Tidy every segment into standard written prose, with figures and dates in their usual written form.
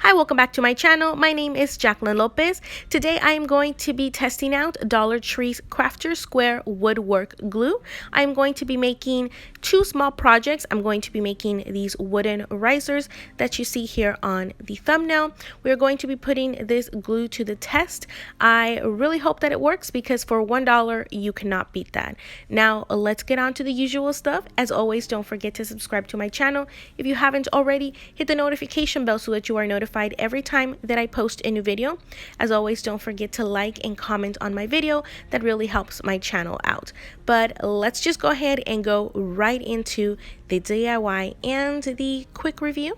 Hi, welcome back to my channel. My name is Jacqueline Lopez. Today I am going to be testing out Dollar Tree's Crafter Square Woodwork Glue. I'm going to be making two small projects. I'm going to be making these wooden risers that you see here on the thumbnail. We're going to be putting this glue to the test. I really hope that it works because for $1 you cannot beat that. Now let's get on to the usual stuff. As always, don't forget to subscribe to my channel. If you haven't already, hit the notification bell so that you are notified every time that I post a new video. As always, don't forget to like and comment on my video. That really helps my channel out. But let's just go ahead and go right into the DIY and the quick review.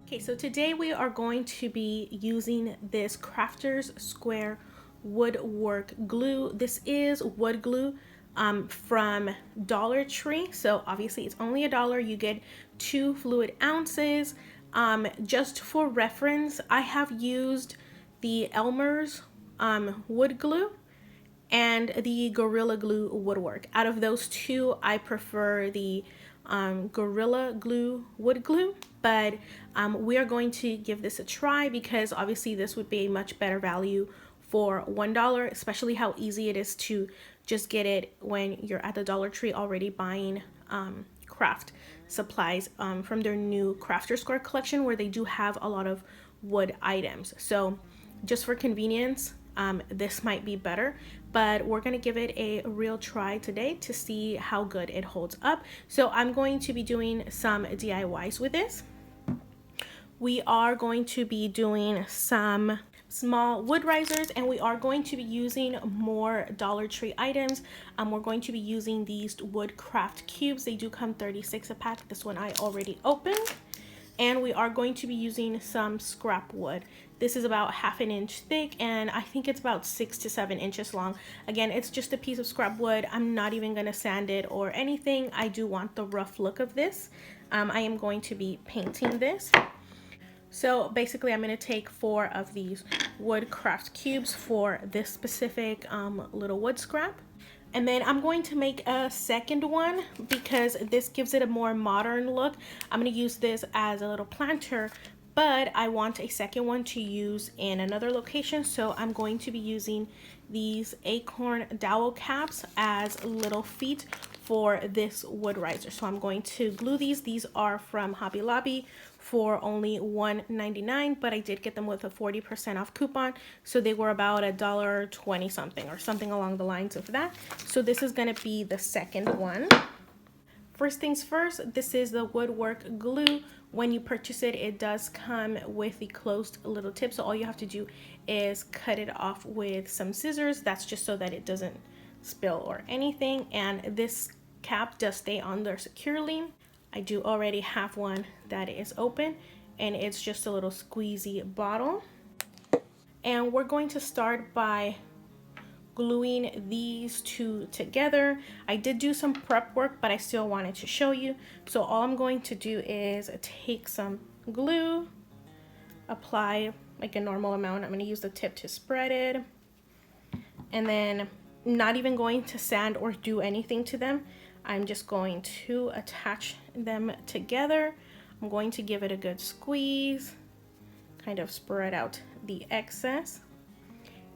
Okay, so today we are going to be using this Crafter's Square Woodwork Glue. This is wood glue from Dollar Tree. So obviously it's only $1. You get 2 fluid ounces. Just for reference, I have used the Elmer's wood glue and the Gorilla Glue Woodwork. Out of those two, I prefer the Gorilla Glue wood glue, but we are going to give this a try because obviously this would be a much better value for $1, especially how easy it is to just get it when you're at the Dollar Tree already buying craft supplies from their new Crafter Square collection, where they do have a lot of wood items. So just for convenience, this might be better, but we're going to give it a real try today to see how good it holds up. So I'm going to be doing some DIYs with this. We are going to be doing some small wood risers, and we are going to be using more Dollar Tree items. We're going to be using these wood craft cubes. They do come 36 a pack. This one I already opened. And we are going to be using some scrap wood. This is about 1/2 inch thick, and I think it's about 6 to 7 inches long. Again, it's just a piece of scrap wood. I'm not even going to sand it or anything. I do want the rough look of this. I am going to be painting this. So basically I'm going to take 4 of these wood craft cubes for this specific little wood scrap. And then I'm going to make a second one because this gives it a more modern look. I'm going to use this as a little planter, but I want a second one to use in another location. So I'm going to be using these acorn dowel caps as little feet for this wood riser. So I'm going to glue these. These are from Hobby Lobby for only $1.99, but I did get them with a 40% off coupon, so they were about $1.20 something or something along the lines of that. So this is going to be the second one. First things first, this is the woodwork glue. When you purchase it, it does come with the closed little tip, so all you have to do is cut it off with some scissors. That's just so that it doesn't spill or anything, and this cap does stay on there securely. I do already have one that is open, and it's just a little squeezy bottle. And we're going to start by gluing these two together. I did do some prep work, but I still wanted to show you. So all I'm going to do is take some glue, apply like a normal amount. I'm going to use the tip to spread it, and then not even going to sand or do anything to them. I'm just going to attach them together. I'm going to give it a good squeeze, kind of spread out the excess,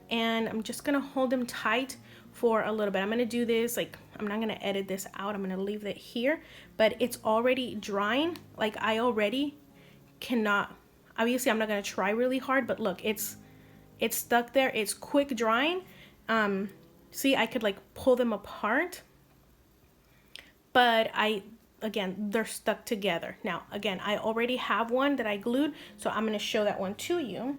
and I'm just gonna hold them tight for a little bit. I'm gonna do this, like, I'm not gonna edit this out. I'm gonna leave it here, but it's already drying. Like, I already cannot, obviously I'm not gonna try really hard, but look, it's stuck there. It's quick drying. See, I could like pull them apart, but again, they're stuck together. Now, again, I already have one that I glued, so I'm going to show that one to you.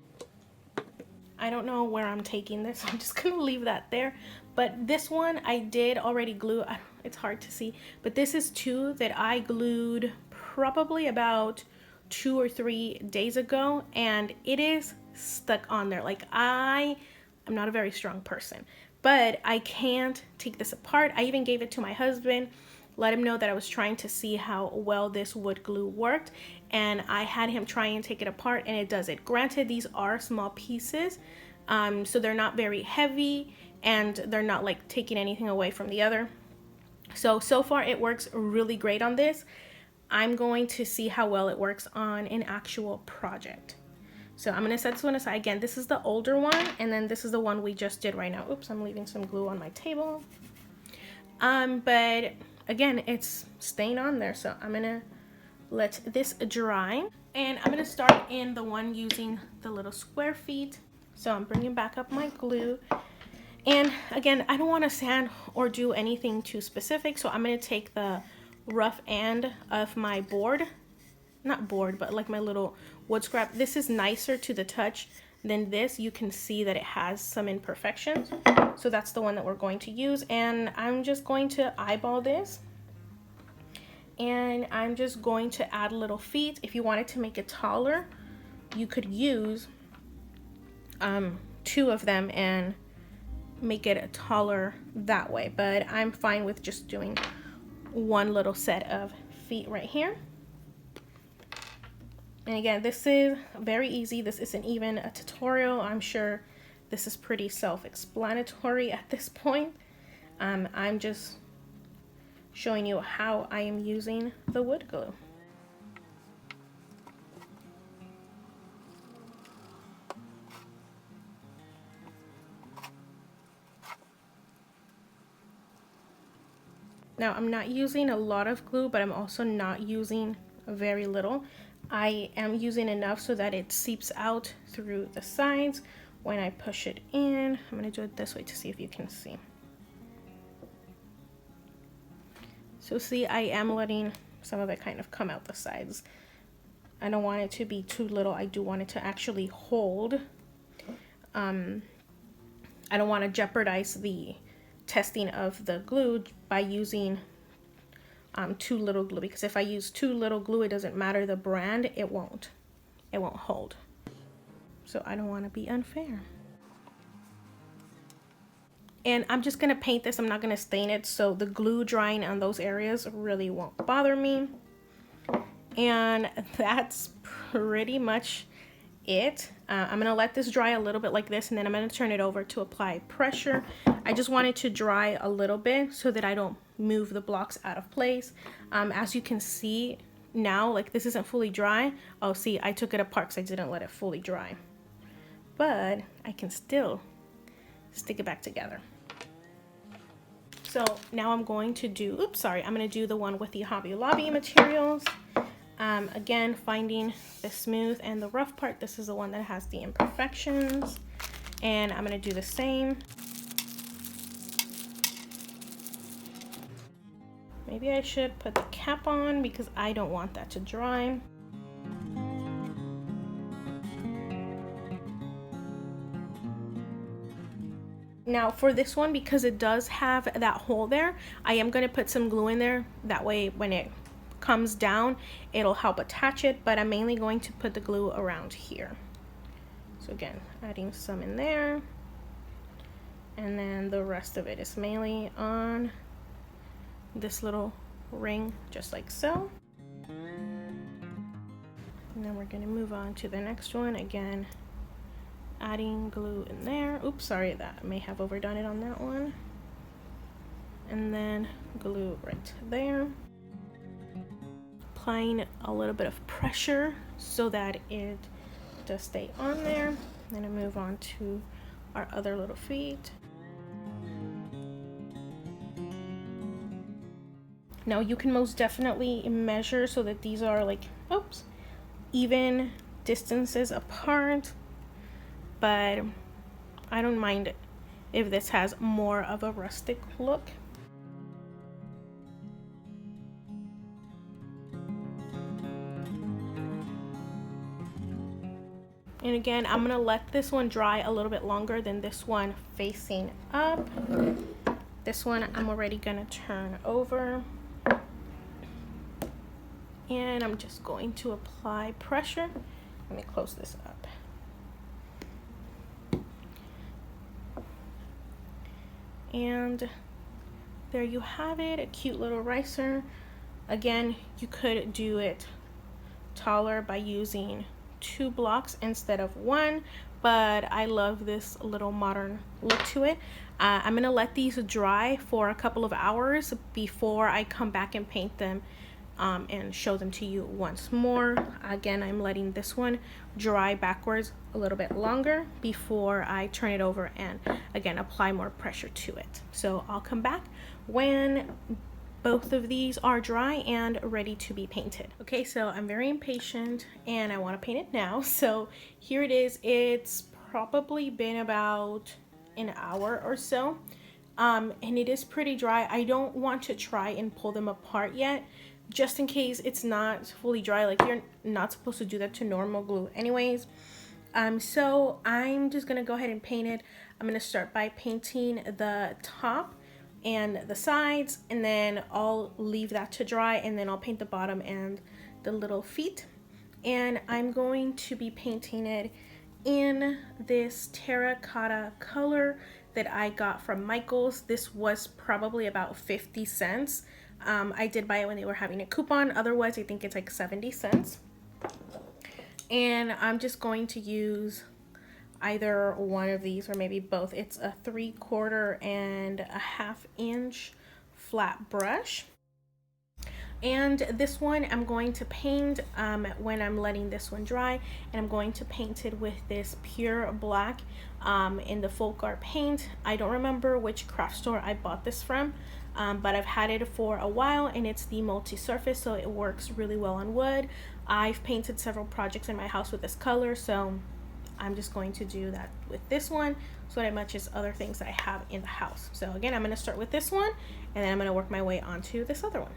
I don't know where I'm taking this. I'm just going to leave that there. But this one I did already glue. It's hard to see, but this is 2 that I glued probably about 2 or 3 days ago, and it is stuck on there. Like, I'm not a very strong person, but I can't take this apart. I even gave it to my husband, let him know that I was trying to see how well this wood glue worked, and I had him try and take it apart, and it does it. Granted, these are small pieces, so they're not very heavy, and they're not like taking anything away from the other. So far it works really great on this. I'm going to see how well it works on an actual project. So I'm gonna set this one aside. Again, this is the older one, and then this is the one we just did right now. Oops, I'm leaving some glue on my table. But again, it's staying on there, so I'm gonna let this dry. And I'm gonna start in the one using the little square feet. So I'm bringing back up my glue. And again, I don't want to sand or do anything too specific, so I'm going to take the rough end of my board, not board, but like my little wood scrap. This is nicer to the touch than this. You can see that it has some imperfections, so that's the one that we're going to use. And I'm just going to eyeball this, and I'm just going to add little feet. If you wanted to make it taller, you could use 2 of them and make it taller that way, but I'm fine with just doing one little set of feet right here. And again, this is very easy. This isn't even a tutorial. I'm sure this is pretty self-explanatory at this point. I'm just showing you how I am using the wood glue. Now, I'm not using a lot of glue, but I'm also not using very little. I am using enough so that it seeps out through the sides when I push it in. I'm going to do it this way to see if you can see. So see, I am letting some of it kind of come out the sides. I don't want it to be too little. I do want it to actually hold. I don't want to jeopardize the testing of the glue by using too little glue, because if I use too little glue, it doesn't matter the brand, it won't hold. So I don't want to be unfair. And I'm just gonna paint this. I'm not gonna stain it, so the glue drying on those areas really won't bother me. And that's pretty much it. I'm gonna let this dry a little bit like this, and then I'm gonna turn it over to apply pressure. I just want it to dry a little bit so that I don't move the blocks out of place. As you can see now, like, this isn't fully dry. Oh, see, I took it apart because I didn't let it fully dry, but I can still stick it back together. So now I'm going to do, I'm gonna do the one with the Hobby Lobby materials. Again, finding the smooth and the rough part. This is the one that has the imperfections, and I'm gonna do the same. Maybe I should put the cap on because I don't want that to dry. Now for this one, because it does have that hole there, I am going to put some glue in there. That way when it comes down, it'll help attach it, but I'm mainly going to put the glue around here. So again, adding some in there, and then the rest of it is mainly on this little ring, just like so. And then we're going to move on to the next one. Again, adding glue in there. Oops, sorry, that I may have overdone it on that one. And then glue right there. Applying a little bit of pressure so that it does stay on there. Then I move on to our other little feet. Now you can most definitely measure so that these are like, even distances apart, but I don't mind if this has more of a rustic look. And again, I'm gonna let this one dry a little bit longer than this one facing up. This one I'm already gonna turn over. And I'm just going to apply pressure. Let me close this up. And there you have it, a cute little ricer. Again, you could do it taller by using 2 blocks instead of 1, but I love this little modern look to it. I'm gonna let these dry for a couple of hours before I come back and paint them and show them to you once more. Again, I'm letting this one dry backwards a little bit longer before I turn it over and again apply more pressure to it. So I'll come back when both of these are dry and ready to be painted. Okay, so I'm very impatient and I want to paint it now. So here it is. It's probably been about an hour or so. And it is pretty dry. I don't want to try and pull them apart yet, just in case it's not fully dry. Like, you're not supposed to do that to normal glue anyways. So I'm just gonna go ahead and paint it. I'm gonna start by painting the top and the sides, and then I'll leave that to dry, and then I'll paint the bottom and the little feet. And I'm going to be painting it in this terracotta color that I got from Michael's. This was probably about 50 cents. I did buy it when they were having a coupon. Otherwise, I think it's like 70 cents. And I'm just going to use either one of these or maybe both. It's a 3/4 and a 1/2 inch flat brush. And this one I'm going to paint when I'm letting this one dry, and I'm going to paint it with this pure black in the folk art paint. I don't remember which craft store I bought this from, but I've had it for a while, and it's the multi-surface, so it works really well on wood. I've painted several projects in my house with this color, so I'm just going to do that with this one so that it matches other things that I have in the house. So again, I'm going to start with this one, and then I'm going to work my way onto this other one.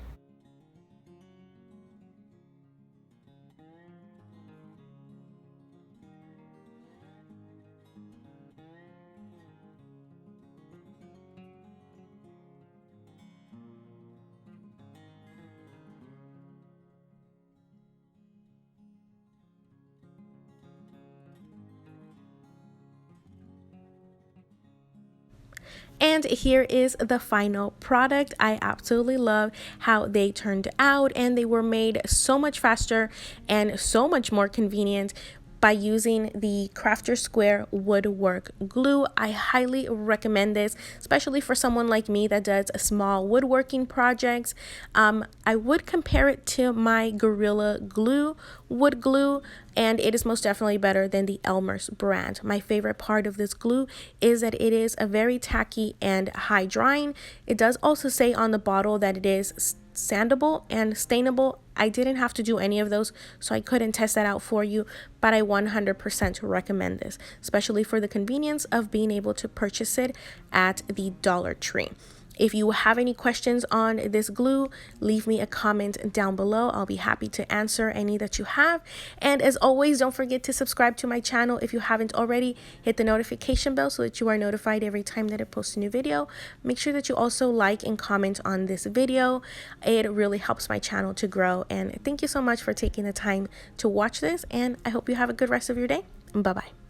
And here is the final product. I absolutely love how they turned out, and they were made so much faster and so much more convenient by using the Crafter Square woodwork glue. I highly recommend this, especially for someone like me that does small woodworking projects. I would compare it to my Gorilla Glue wood glue, and it is most definitely better than the Elmer's brand. My favorite part of this glue is that it is a very tacky and high drying. It does also say on the bottle that it is sandable and stainable. I didn't have to do any of those, so I couldn't test that out for you, but I 100% recommend this, especially for the convenience of being able to purchase it at the Dollar Tree. If you have any questions on this glue, leave me a comment down below. I'll be happy to answer any that you have. And as always, don't forget to subscribe to my channel if you haven't already. Hit the notification bell so that you are notified every time that I post a new video. Make sure that you also like and comment on this video. It really helps my channel to grow. And thank you so much for taking the time to watch this. And I hope you have a good rest of your day. Bye-bye.